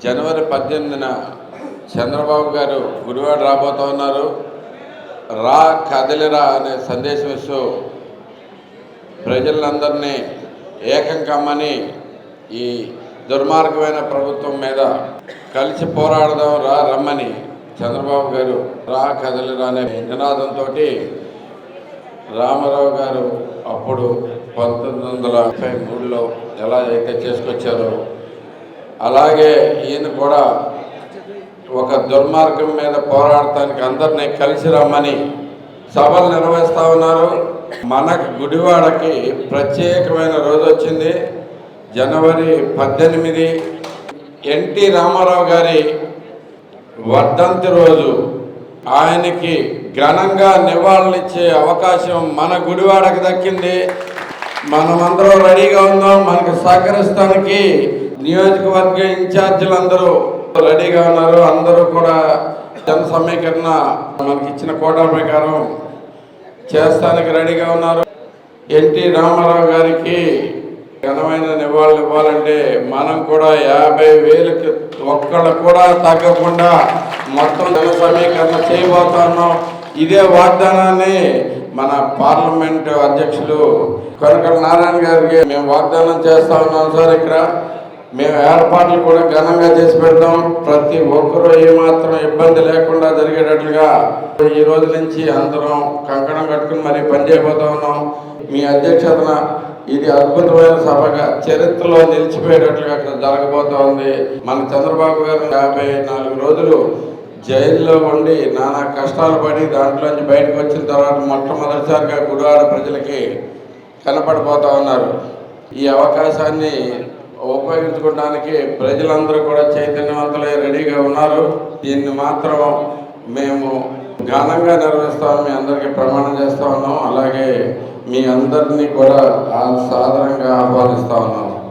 జనవరి 18న చంద్రబాబు గారు గుడివాడ రాబోతూ ఉన్నారు. రా కదలిరా అనే సందేశం ఇస్తూ ప్రజలందరినీ ఏకం కమ్మని ఈ దుర్మార్గమైన ప్రభుత్వం మీద కలిసి పోరాడదాం రమ్మని చంద్రబాబు గారు రా కదలిరా అనే నినాదంతో రామారావు గారు అప్పుడు 1953లో ఎలా అయితే చేసుకొచ్చారో అలాగే ఈయన కూడా ఒక దుర్మార్గం మీద పోరాడటానికి అందరినీ కలిసి రమ్మని సభలు నిర్వహిస్తూ ఉన్నారు. మనకు గుడివాడకి ప్రత్యేకమైన రోజు వచ్చింది. జనవరి 18 ఎన్టీ రామారావు గారి వర్ధంతి రోజు. ఆయనకి ఘనంగా నివాళులిచ్చే అవకాశం మన గుడివాడకి దక్కింది. మనమందరం రెడీగా ఉందాం. మనకు సహకరిస్తానికి నియోజకవర్గ ఇన్ఛార్జీలందరూ రెడీగా ఉన్నారు. అందరూ కూడా జన సమీకరణ మనకి ఇచ్చిన కోటా ప్రకారం చేస్తానికి రెడీగా ఉన్నారు. ఎన్టీ రామారావు గారికి ఘనమైన నివాళులు ఇవ్వాలంటే మనం కూడా 50,000కి ఒక్కళ్ళు కూడా తగ్గకుండా మొత్తం జన సమీకరణ చేయబోతున్నాం. ఇదే వాగ్దానాన్ని మన పార్లమెంటు అధ్యక్షులు కొనకళ్ళ నారాయణ గారికి మేము వాగ్దానం చేస్తా ఉన్నాం. సార్, ఇక్కడ మేము ఏర్పాట్లు కూడా ఘనంగా చేసి పెడతాం. ప్రతి ఒక్కరూ ఏమాత్రం ఇబ్బంది లేకుండా జరిగేటట్లుగా ఈ రోజు నుంచి అందరం కంకణం కట్టుకుని మరీ పనిచేయబోతా ఉన్నాం. మీ అధ్యక్షతన ఇది అద్భుతమైన సభగా చరిత్రలో నిలిచిపోయేటట్లుగా అక్కడ జరగబోతా ఉంది. మన చంద్రబాబు గారు 54 రోజులు జైల్లో ఉండి నానా కష్టాలు పడి దాంట్లోంచి బయటకు వచ్చిన తర్వాత మొట్టమొదటిసారిగా గుడివాడ ప్రజలకి కనపడిపోతూ ఉన్నారు. ఈ అవకాశాన్ని ఉపయోగించుకోవడానికి ప్రజలందరూ కూడా చైతన్యవంతులై రెడీగా ఉన్నారు. దీన్ని మాత్రం మేము ఘనంగా నిర్వహిస్తామని మీ అందరికీ ప్రమాణం చేస్తూ ఉన్నాం. అలాగే మీ అందరినీ కూడా సాదరంగా ఆహ్వానిస్తూ ఉన్నాం.